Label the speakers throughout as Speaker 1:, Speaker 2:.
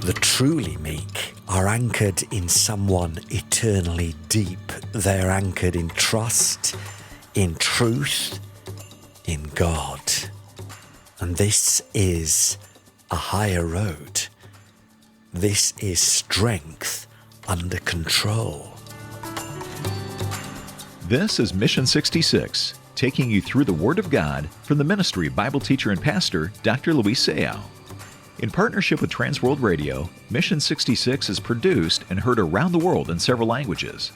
Speaker 1: The truly meek are anchored in someone eternally deep. They are anchored in trust, in truth, in God. And this is a higher road. This is strength under control.
Speaker 2: This is Mission 66, taking you through the Word of God from the ministry of Bible teacher and pastor, Dr. Luis Sayao. In partnership with Transworld Radio, Mission 66 is produced and heard around the world in several languages.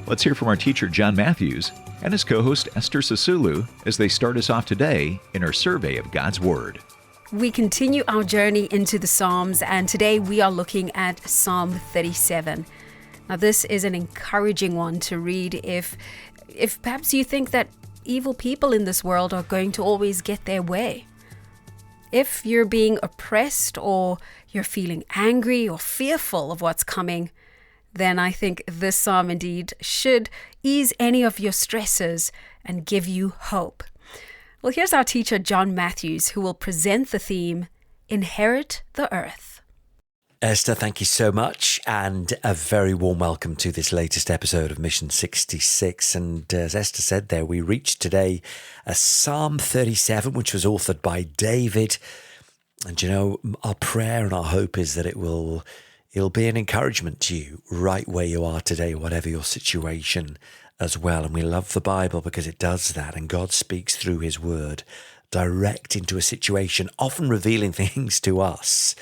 Speaker 2: Let's hear from our teacher, John Matthews, and his co-host, Esther Sisulu, as they start us off today in our survey of God's Word.
Speaker 3: We continue our journey into the Psalms, and today we are looking at Psalm 37. Now, this is an encouraging one to read if perhaps you think that evil people in this world are going to always get their way. If you're being oppressed or you're feeling angry or fearful of what's coming, then I think this psalm indeed should ease any of your stresses and give you hope. Well, here's our teacher, John Matthews, who will present the theme, Inherit the Earth.
Speaker 1: Esther, thank you so much, and a very warm welcome to this latest episode of Mission 66. And as Esther said there, we reached today Psalm 37, which was authored by David. And you know, our prayer and our hope is that it'll be an encouragement to you right where you are today, whatever your situation as well. And we love the Bible because it does that, and God speaks through his word direct into a situation, often revealing things to us.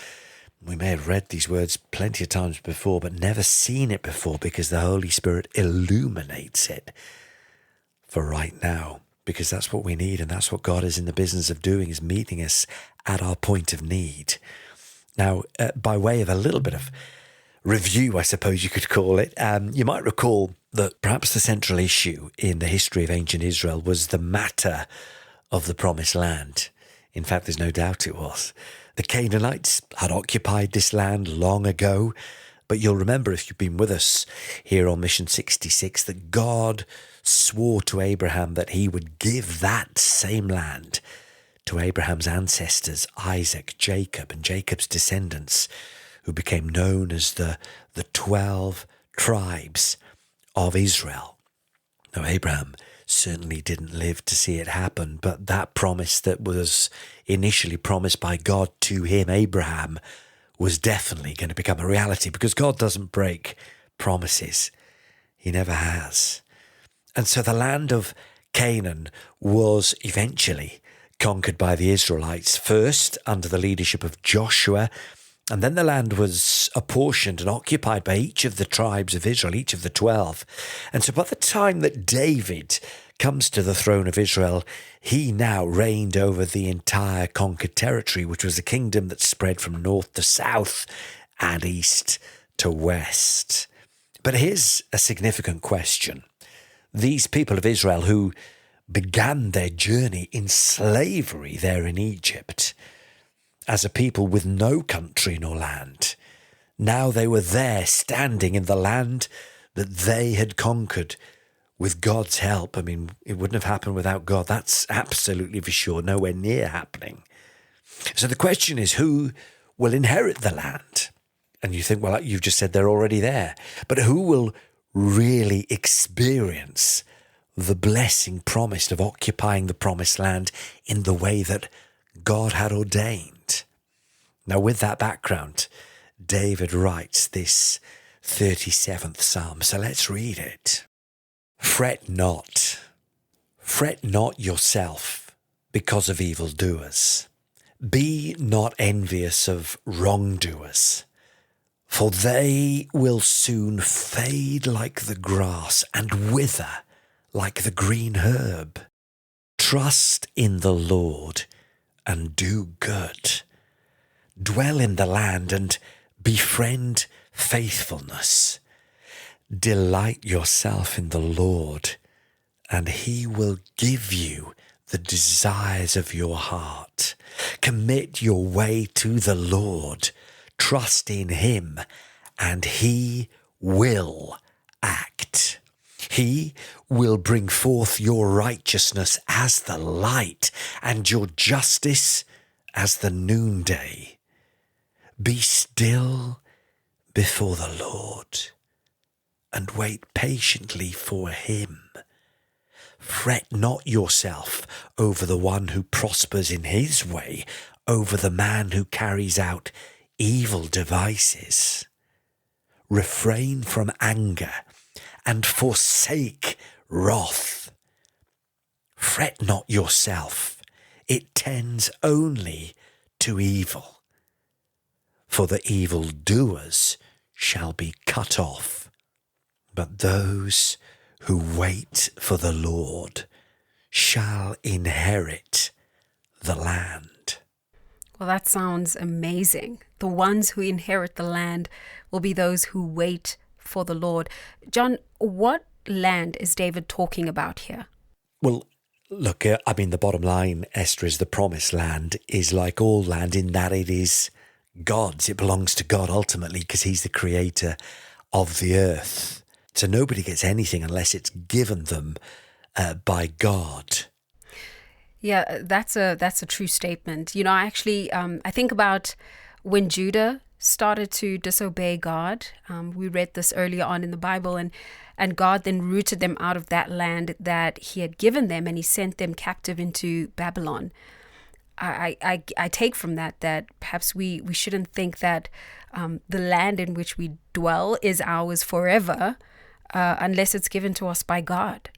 Speaker 1: We may have read these words plenty of times before, but never seen it before, because the Holy Spirit illuminates it for right now, because that's what we need, and that's what God is in the business of doing, is meeting us at our point of need. Now, by way of a little bit of review, I suppose you could call it, you might recall that perhaps the central issue in the history of ancient Israel was the matter of the Promised Land. In fact, there's no doubt it was. The Canaanites had occupied this land long ago, but you'll remember, if you've been with us here on Mission 66, that God swore to Abraham that he would give that same land to Abraham's ancestors, Isaac, Jacob, and Jacob's descendants, who became known as the 12 tribes of Israel. Now, Abraham certainly didn't live to see it happen, but that promise that was initially promised by God to him, Abraham, was definitely going to become a reality, because God doesn't break promises. He never has. And so the land of Canaan was eventually conquered by the Israelites, first under the leadership of Joshua, and then the land was apportioned and occupied by each of the tribes of Israel, each of the 12. And so by the time that David comes to the throne of Israel, he now reigned over the entire conquered territory, which was a kingdom that spread from north to south and east to west. But here's a significant question. These people of Israel who began their journey in slavery there in Egypt, as a people with no country nor land, now they were there standing in the land that they had conquered with God's help. I mean, it wouldn't have happened without God. That's absolutely for sure, nowhere near happening. So the question is, who will inherit the land? And you think, well, you've just said they're already there. But who will really experience the blessing promised of occupying the promised land in the way that God had ordained? Now, with that background, David writes this 37th Psalm. So let's read it. Fret not yourself because of evildoers. Be not envious of wrongdoers, for they will soon fade like the grass and wither like the green herb. Trust in the Lord and do good. Dwell in the land and befriend faithfulness. Delight yourself in the Lord, and he will give you the desires of your heart. Commit your way to the Lord. Trust in him, and he will act. He will bring forth your righteousness as the light, and your justice as the noonday. Be still before the Lord and wait patiently for him. Fret not yourself over the one who prospers in his way, over the man who carries out evil devices. Refrain from anger and forsake wrath. Fret not yourself, it tends only to evil. For the evildoers shall be cut off, but those who wait for the Lord shall inherit the land.
Speaker 3: Well, that sounds amazing. The ones who inherit the land will be those who wait for the Lord. John, what land is David talking about here?
Speaker 1: Well, look, the bottom line, Esther, is the promised land is like all land in that it is God's. It belongs to God ultimately because he's the creator of the earth. So nobody gets anything unless it's given them by God.
Speaker 3: Yeah, that's a true statement. I think about when Judah started to disobey God. We read this earlier on in the Bible, and God then rooted them out of that land that he had given them, and he sent them captive into Babylon. I take from that perhaps we shouldn't think that the land in which we dwell is ours forever unless it's given to us by God.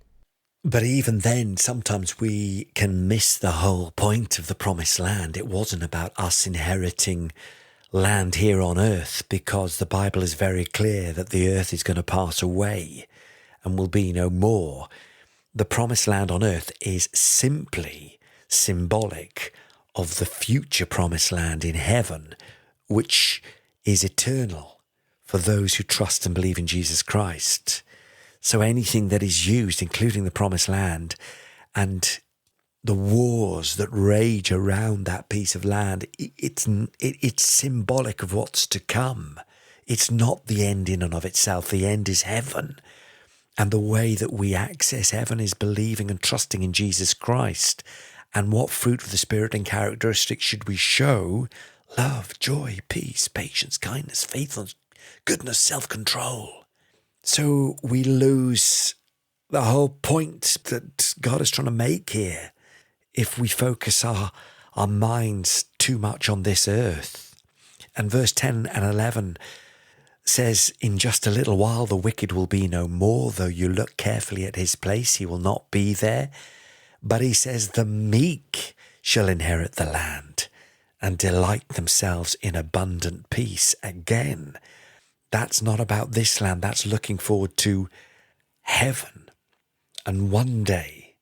Speaker 1: But even then, sometimes we can miss the whole point of the promised land. It wasn't about us inheriting land here on earth, because the Bible is very clear that the earth is going to pass away and will be no more. The promised land on earth is simply symbolic of the future promised land in heaven, which is eternal for those who trust and believe in Jesus Christ. So anything that is used, including the promised land and the wars that rage around that piece of land, it's symbolic of what's to come. It's not the end in and of itself. The end is heaven. And the way that we access heaven is believing and trusting in Jesus Christ. And what fruit of the Spirit and characteristics should we show? Love, joy, peace, patience, kindness, faithfulness, goodness, self-control. So we lose the whole point that God is trying to make here if we focus our minds too much on this earth. And verse 10 and 11 says, in just a little while the wicked will be no more. Though you look carefully at his place, he will not be there. But he says, the meek shall inherit the land and delight themselves in abundant peace. Again, that's not about this land. That's looking forward to heaven. And one day,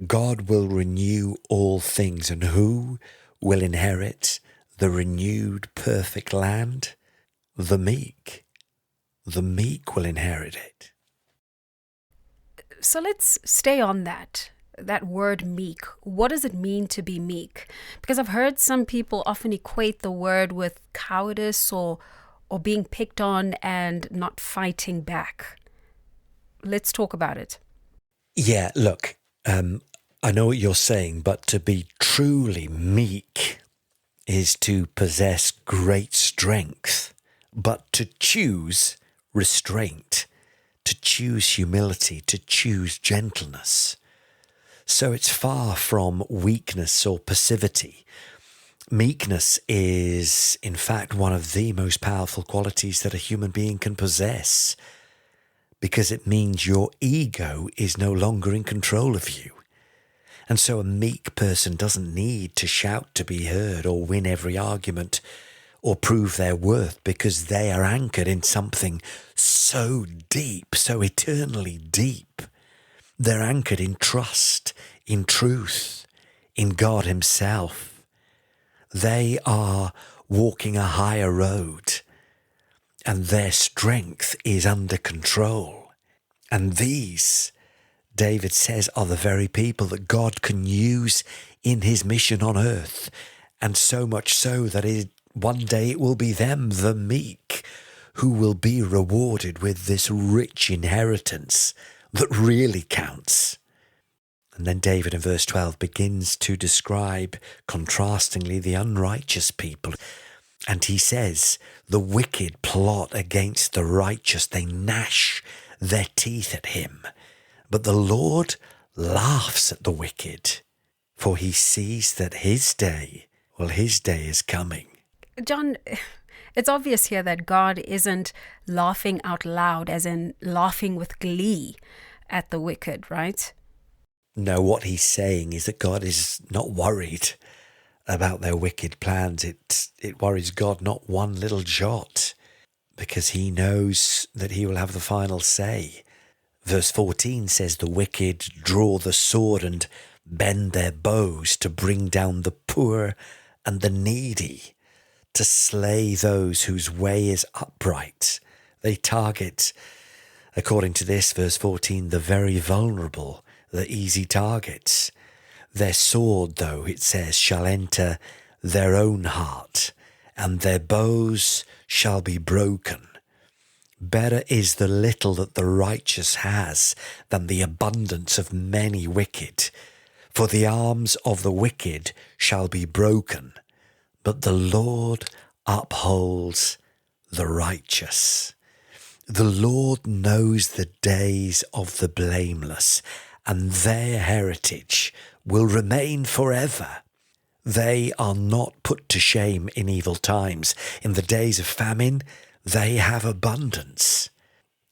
Speaker 1: God will renew all things. And who will inherit the renewed, perfect land? The meek. The meek will inherit it.
Speaker 3: So let's stay on that word meek. What does it mean to be meek? Because I've heard some people often equate the word with cowardice or being picked on and not fighting back. Let's talk about it.
Speaker 1: Yeah, look, I know what you're saying, but to be truly meek is to possess great strength, but to choose restraint, to choose humility, to choose gentleness. So it's far from weakness or passivity. Meekness is, in fact, one of the most powerful qualities that a human being can possess, because it means your ego is no longer in control of you. And so a meek person doesn't need to shout to be heard or win every argument or prove their worth, because they are anchored in something so deep, so eternally deep. They're anchored in trust, in truth, in God himself. They are walking a higher road, and their strength is under control. And these, David says, are the very people that God can use in his mission on earth. And so much so that one day it will be them, the meek, who will be rewarded with this rich inheritance that really counts. And then David in verse 12 begins to describe, contrastingly, the unrighteous people. And he says, the wicked plot against the righteous. They gnash their teeth at him. But the Lord laughs at the wicked, for he sees that his day is coming.
Speaker 3: John, it's obvious here that God isn't laughing out loud, as in laughing with glee at the wicked, right?
Speaker 1: No, what he's saying is that God is not worried about their wicked plans. It worries God not one little jot, because he knows that he will have the final say. Verse 14 says, the wicked draw the sword and bend their bows to bring down the poor and the needy, to slay those whose way is upright. They target, according to this, verse 14, the very vulnerable, the easy targets. Their sword, though, it says, shall enter their own heart, and their bows shall be broken. Better is the little that the righteous has than the abundance of many wicked. For the arms of the wicked shall be broken, but the Lord upholds the righteous. The Lord knows the days of the blameless, and their heritage will remain forever. They are not put to shame in evil times. In the days of famine, they have abundance.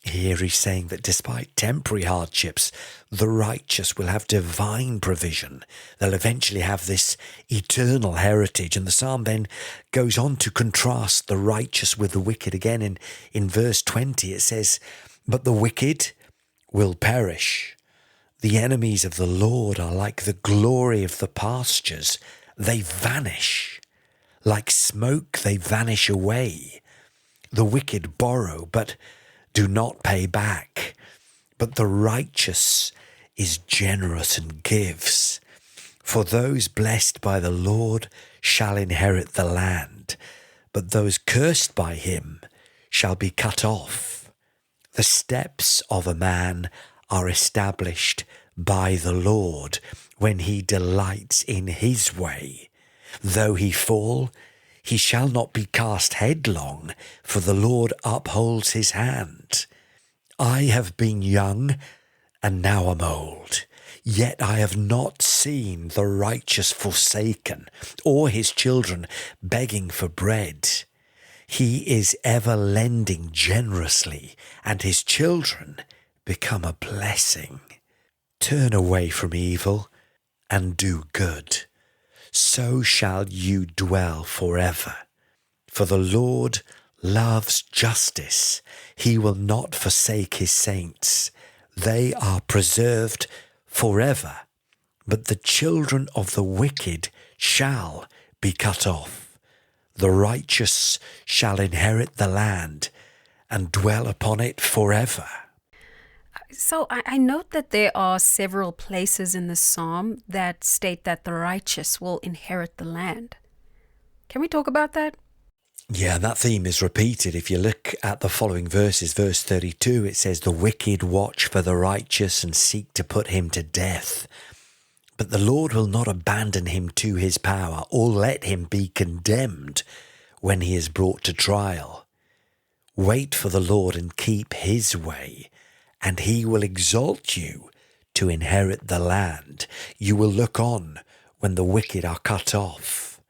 Speaker 1: Here he's saying that despite temporary hardships, the righteous will have divine provision. They'll eventually have this eternal heritage. And the psalm then goes on to contrast the righteous with the wicked again. In verse 20 it says, but the wicked will perish. The enemies of the Lord are like the glory of the pastures. They vanish. Like smoke they vanish away. The wicked borrow, but do not pay back. But the righteous is generous and gives. For those blessed by the Lord shall inherit the land, but those cursed by him shall be cut off. The steps of a man are established by the Lord when he delights in his way. Though he fall, he shall not be cast headlong, for the Lord upholds his hand. I have been young, and now am old, yet I have not seen the righteous forsaken, or his children begging for bread. He is ever lending generously, and his children become a blessing. Turn away from evil and do good. So shall you dwell forever. For the Lord loves justice. He will not forsake his saints. They are preserved forever. But the children of the wicked shall be cut off. The righteous shall inherit the land and dwell upon it forever.
Speaker 3: So I note that there are several places in the psalm that state that the righteous will inherit the land. Can we talk about that?
Speaker 1: Yeah, that theme is repeated. If you look at the following verses, verse 32, it says, the wicked watch for the righteous and seek to put him to death. But the Lord will not abandon him to his power or let him be condemned when he is brought to trial. Wait for the Lord and keep his way, and he will exalt you to inherit the land. You will look on when the wicked are cut off.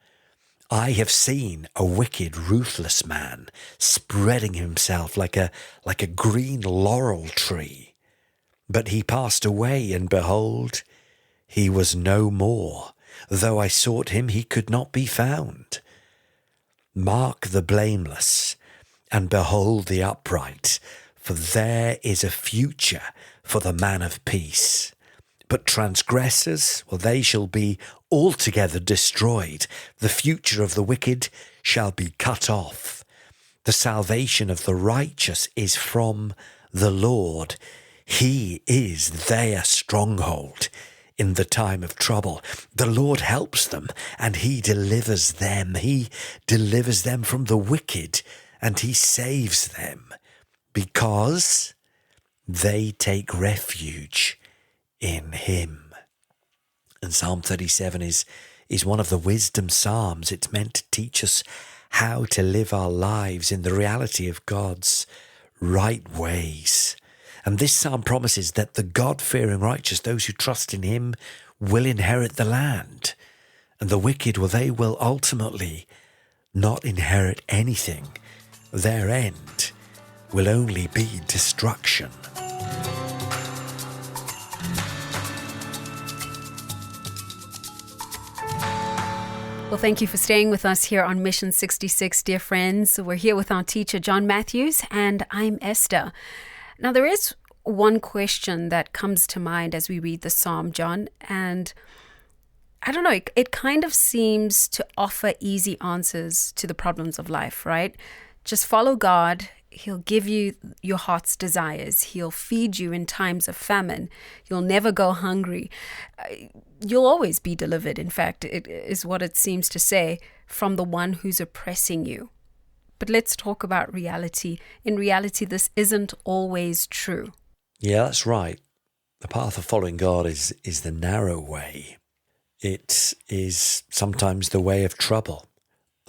Speaker 1: I have seen a wicked, ruthless man spreading himself like a green laurel tree. But he passed away, and behold, he was no more. Though I sought him, he could not be found. Mark the blameless, and behold the upright, for there is a future for the man of peace. But transgressors, well, they shall be altogether destroyed. The future of the wicked shall be cut off. The salvation of the righteous is from the Lord. He is their stronghold in the time of trouble. The Lord helps them, and he delivers them. He delivers them from the wicked, and he saves them, because they take refuge in him. And Psalm 37 is one of the wisdom psalms. It's meant to teach us how to live our lives in the reality of God's right ways. And this psalm promises that the God-fearing righteous, those who trust in him, will inherit the land. And the wicked, well, they will ultimately not inherit anything. Their end will only be destruction.
Speaker 3: Well, thank you for staying with us here on Mission 66, dear friends. We're here with our teacher, John Matthews, and I'm Esther. Now, there is one question that comes to mind as we read the psalm, John, and I don't know, it kind of seems to offer easy answers to the problems of life, right? Just follow God. He'll give you your heart's desires. He'll feed you in times of famine. You'll never go hungry. You'll always be delivered. In fact, it is what it seems to say, from the one who's oppressing you. But let's talk about reality. In reality, this isn't always true.
Speaker 1: Yeah, that's right. The path of following God is the narrow way. It is sometimes the way of trouble.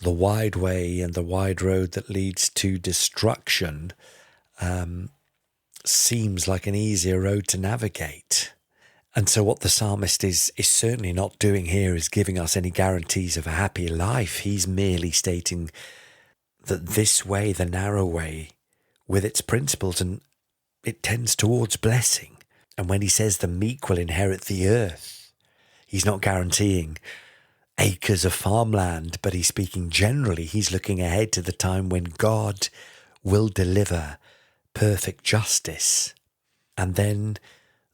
Speaker 1: The wide way and the wide road that leads to destruction seems like an easier road to navigate. And so what the psalmist is certainly not doing here is giving us any guarantees of a happy life. He's merely stating that this way, the narrow way, with its principles, and it tends towards blessing. And when he says the meek will inherit the earth, he's not guaranteeing acres of farmland, but he's speaking generally. He's looking ahead to the time when God will deliver perfect justice. And then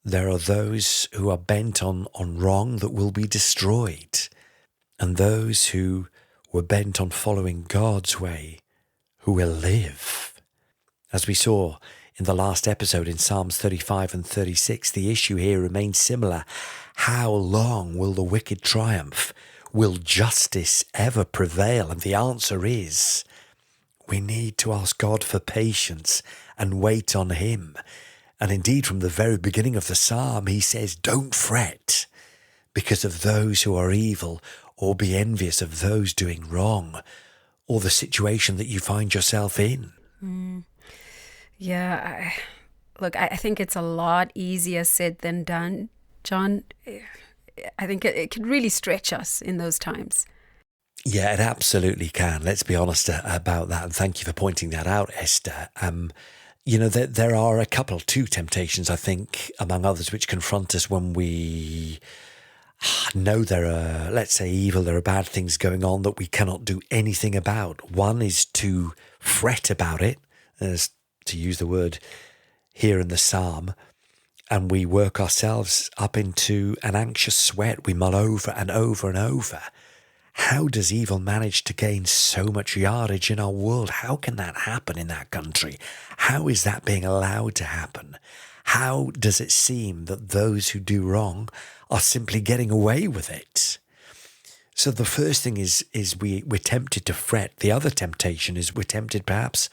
Speaker 1: there are those who are bent on wrong that will be destroyed. And those who were bent on following God's way, who will live. As we saw in the last episode in Psalms 35 and 36, the issue here remains similar. How long will the wicked triumph? Will justice ever prevail? And the answer is, we need to ask God for patience and wait on him. And indeed, from the very beginning of the psalm, he says, don't fret because of those who are evil, or be envious of those doing wrong, or the situation that you find yourself in.
Speaker 3: Yeah, I think it's a lot easier said than done, John. I think it can really stretch us in those times.
Speaker 1: Yeah, it absolutely can. Let's be honest about that. And thank you for pointing that out, Esther. There are two temptations, I think, among others, which confront us when we know there are, let's say, evil, there are bad things going on that we cannot do anything about. One is to fret about it, as to use the word here in the psalm, and we work ourselves up into an anxious sweat. We mull over and over and over. How does evil manage to gain so much yardage in our world? How can that happen in that country? How is that being allowed to happen? How does it seem that those who do wrong are simply getting away with it? So the first thing is we're tempted to fret. The other temptation is we're tempted perhaps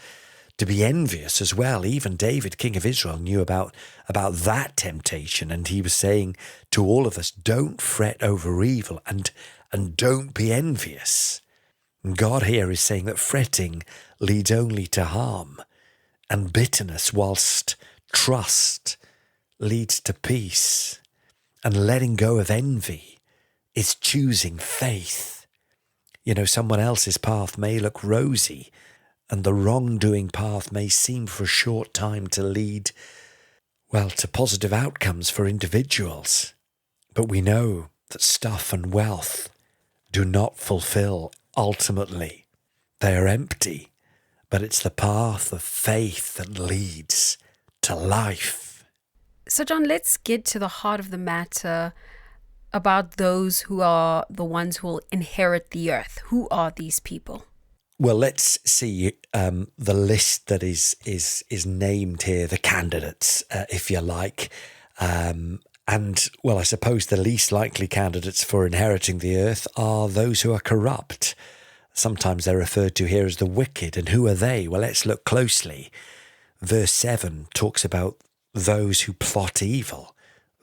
Speaker 1: to be envious as well. Even David, king of Israel, knew about that temptation, and he was saying to all of us, don't fret over evil and don't be envious. And God here is saying that fretting leads only to harm, and bitterness, whilst trust leads to peace, and letting go of envy is choosing faith. Someone else's path may look rosy, and the wrongdoing path may seem for a short time to lead, to positive outcomes for individuals. But we know that stuff and wealth do not fulfill ultimately. They are empty, but it's the path of faith that leads to life.
Speaker 3: So, John, let's get to the heart of the matter about those who are the ones who will inherit the earth. Who are these people?
Speaker 1: Well, let's see the list that is named here, the candidates, if you like. I suppose the least likely candidates for inheriting the earth are those who are corrupt. Sometimes they're referred to here as the wicked. And who are they? Well, let's look closely. Verse 7 talks about those who plot evil.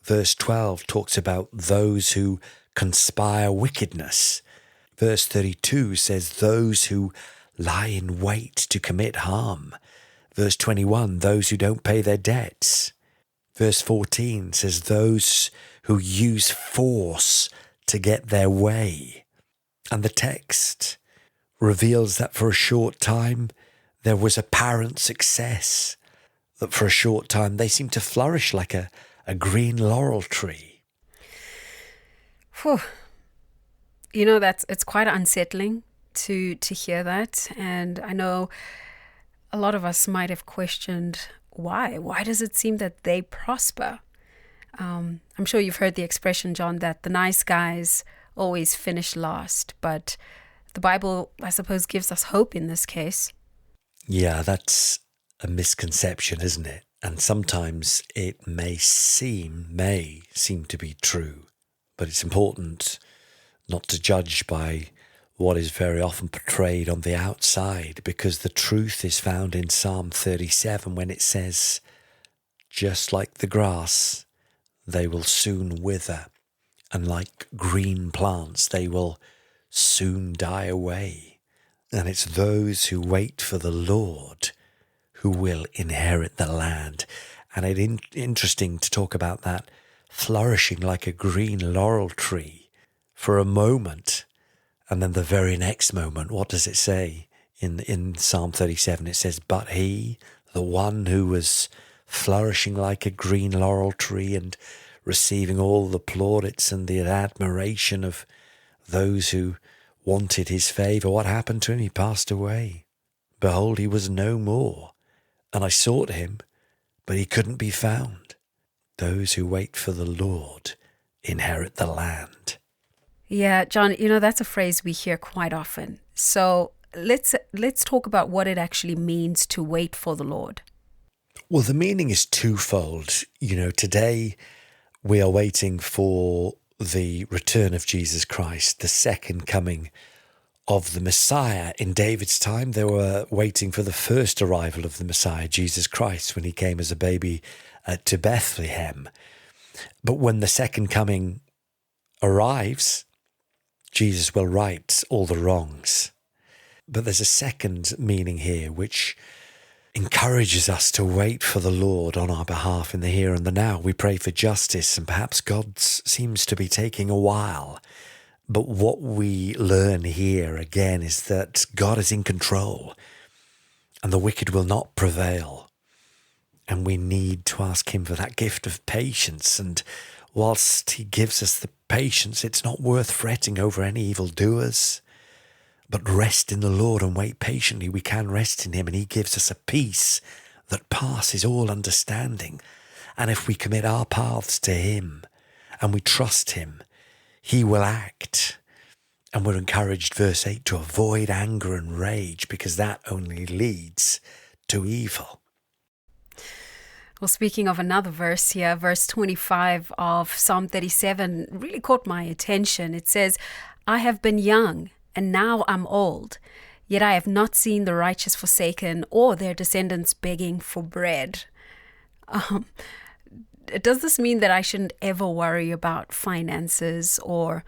Speaker 1: Verse 12 talks about those who conspire wickedness. Verse 32 says those who lie in wait to commit harm. Verse 21, those who don't pay their debts. Verse 14 says those who use force to get their way. And the text reveals that for a short time there was apparent success, that for a short time they seemed to flourish like a green laurel tree.
Speaker 3: Whew. It's quite unsettling to hear that. And I know a lot of us might have questioned why. Why does it seem that they prosper? I'm sure you've heard the expression, John, that the nice guys always finish last. But the Bible, I suppose, gives us hope in this case.
Speaker 1: Yeah, that's a misconception, isn't it? And sometimes it may seem to be true. But it's important not to judge by what is very often portrayed on the outside, because the truth is found in Psalm 37 when it says, just like the grass, they will soon wither, and like green plants, they will soon die away. And it's those who wait for the Lord who will inherit the land. And it's interesting to talk about that flourishing like a green laurel tree for a moment. And then the very next moment, what does it say in Psalm 37? It says, but he, the one who was flourishing like a green laurel tree and receiving all the plaudits and the admiration of those who wanted his favour, what happened to him? He passed away. Behold, he was no more. And I sought him, but he couldn't be found. Those who wait for the Lord inherit the land.
Speaker 3: Yeah, John, that's a phrase we hear quite often. So let's talk about what it actually means to wait for the Lord.
Speaker 1: Well, the meaning is twofold. Today we are waiting for the return of Jesus Christ, the second coming of the Messiah. In David's time, they were waiting for the first arrival of the Messiah, Jesus Christ, when he came as a baby to Bethlehem. But when the second coming arrives, Jesus will right all the wrongs. But there's a second meaning here which encourages us to wait for the Lord on our behalf in the here and the now. We pray for justice, and perhaps God seems to be taking a while. But what we learn here again is that God is in control and the wicked will not prevail. And we need to ask him for that gift of patience. And whilst he gives us the patience, it's not worth fretting over any evildoers, but rest in the Lord and wait patiently. We can rest in him, and he gives us a peace that passes all understanding. And if we commit our paths to him and we trust him, he will act. And we're encouraged, verse 8, to avoid anger and rage, because that only leads to evil.
Speaker 3: Well, speaking of another verse here, verse 25 of Psalm 37 really caught my attention. It says, I have been young, and now I'm old, yet I have not seen the righteous forsaken or their descendants begging for bread. Does this mean that I shouldn't ever worry about finances, or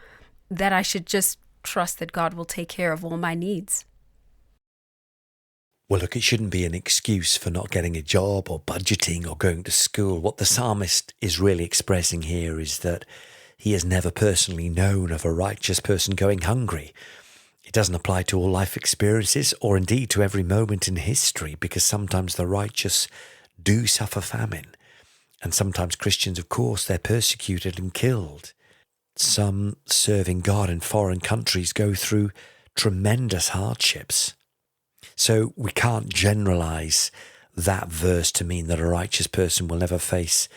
Speaker 3: that I should just trust that God will take care of all my needs?
Speaker 1: Well, look, it shouldn't be an excuse for not getting a job or budgeting or going to school. What the psalmist is really expressing here is that he has never personally known of a righteous person going hungry. It doesn't apply to all life experiences or indeed to every moment in history, because sometimes the righteous do suffer famine. And sometimes Christians, of course, they're persecuted and killed. Some serving God in foreign countries go through tremendous hardships. So we can't generalize that verse to mean that a righteous person will never face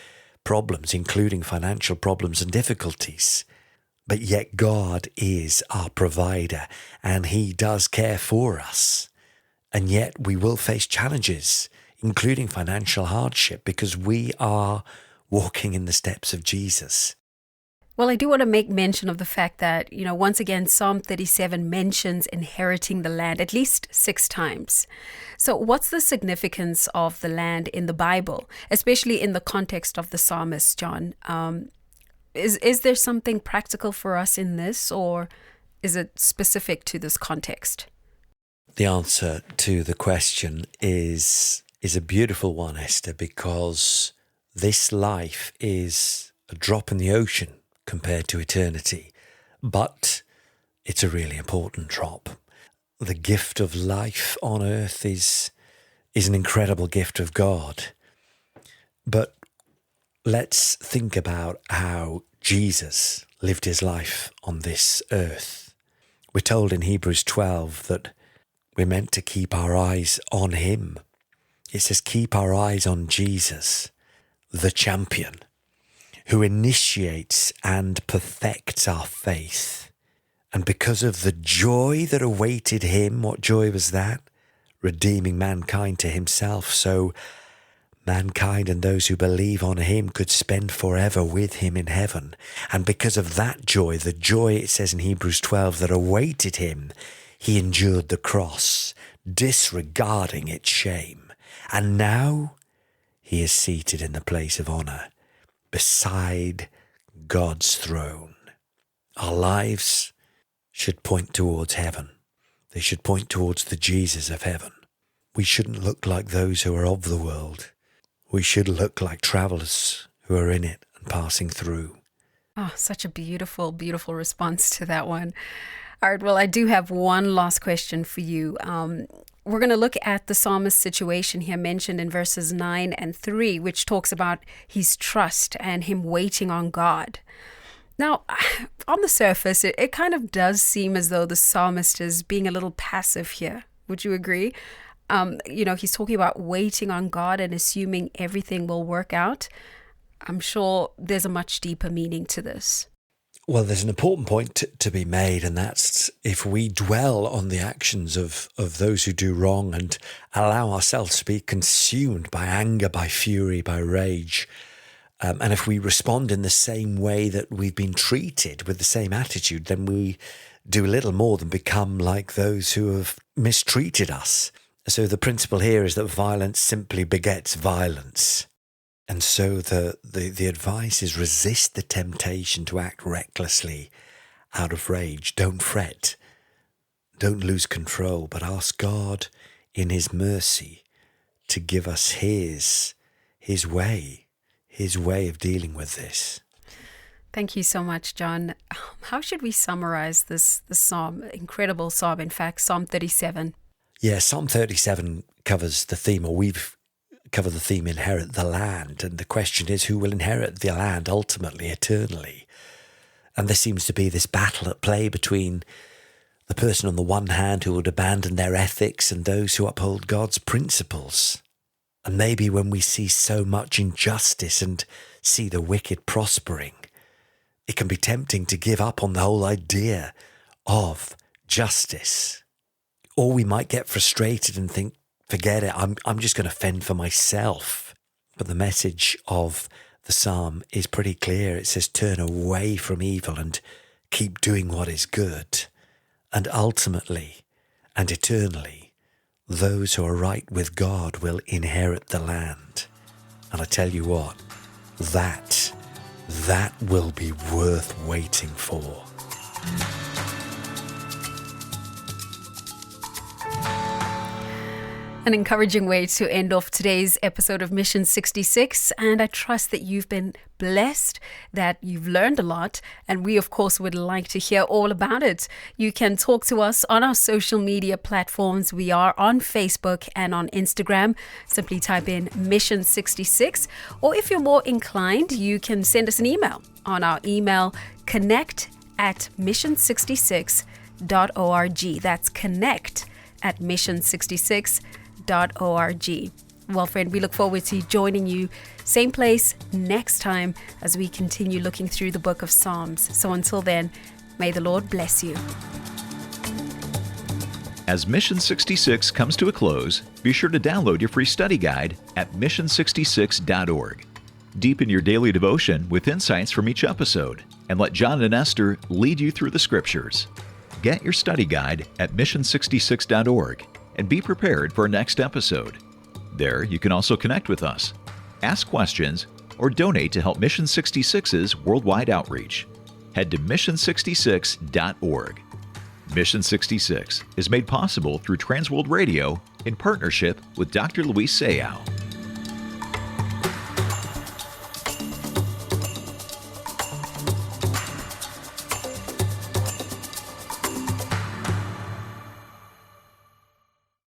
Speaker 1: problems, including financial problems and difficulties. But yet God is our provider and he does care for us. And yet we will face challenges, including financial hardship, because we are walking in the steps of Jesus.
Speaker 3: Well, I do want to make mention of the fact that, once again, Psalm 37 mentions inheriting the land at least 6 times. So what's the significance of the land in the Bible, especially in the context of the psalmist, John? Is there something practical for us in this, or is it specific to this context?
Speaker 1: The answer to the question is a beautiful one, Esther, because this life is a drop in the ocean compared to eternity, but it's a really important drop. The gift of life on earth is an incredible gift of God. But let's think about how Jesus lived his life on this earth. We're told in Hebrews 12 that we're meant to keep our eyes on him. It says, keep our eyes on Jesus, the champion, who initiates and perfects our faith. And because of the joy that awaited him, what joy was that? Redeeming mankind to himself, so mankind and those who believe on him could spend forever with him in heaven. And because of that joy, the joy, it says in Hebrews 12, that awaited him, he endured the cross, disregarding its shame. And now he is seated in the place of honor beside God's throne. Our lives should point towards heaven. They should point towards the Jesus of heaven. We shouldn't look like those who are of the world. We should look like travelers who are in it and passing through.
Speaker 3: Oh, such a beautiful, beautiful response to that one. All right, well, I do have one last question for you. We're going to look at the psalmist's situation here mentioned in verses 9 and 3, which talks about his trust and him waiting on God. Now, on the surface, it kind of does seem as though the psalmist is being a little passive here. Would you agree? He's talking about waiting on God and assuming everything will work out. I'm sure there's a much deeper meaning to this.
Speaker 1: Well, there's an important point to be made, and that's if we dwell on the actions of those who do wrong and allow ourselves to be consumed by anger, by fury, by rage, and if we respond in the same way that we've been treated with the same attitude, then we do little more than become like those who have mistreated us. So the principle here is that violence simply begets violence. And so the advice is resist the temptation to act recklessly out of rage. Don't fret. Don't lose control, but ask God in his mercy to give us his way of dealing with this.
Speaker 3: Thank you so much, John. How should we summarize this psalm? Incredible psalm, in fact, Psalm 37.
Speaker 1: Yeah, Psalm 37 covers the theme, or we've covered the theme, inherit the land. And the question is, who will inherit the land ultimately, eternally? And there seems to be this battle at play between the person on the one hand who would abandon their ethics and those who uphold God's principles. And maybe when we see so much injustice and see the wicked prospering, it can be tempting to give up on the whole idea of justice. Or we might get frustrated and think, forget it, I'm just going to fend for myself. But the message of the psalm is pretty clear. It says, turn away from evil and keep doing what is good. And ultimately and eternally, those who are right with God will inherit the land. And I tell you what, that will be worth waiting for.
Speaker 3: An encouraging way to end off today's episode of Mission 66. And I trust that you've been blessed, that you've learned a lot. And we, of course, would like to hear all about it. You can talk to us on our social media platforms. We are on Facebook and on Instagram. Simply type in Mission 66. Or if you're more inclined, you can send us an email on our email, connect@mission66.org. That's connect@mission66.org. Well, friend, we look forward to joining you same place next time as we continue looking through the book of Psalms. So until then, may the Lord bless you.
Speaker 2: As Mission 66 comes to a close, be sure to download your free study guide at mission66.org. Deepen your daily devotion with insights from each episode, and let John and Esther lead you through the scriptures. Get your study guide at mission66.org. and be prepared for our next episode. There, you can also connect with us, ask questions, or donate to help Mission 66's worldwide outreach. Head to mission66.org. Mission 66 is made possible through Transworld Radio in partnership with Dr. Luis Sayao.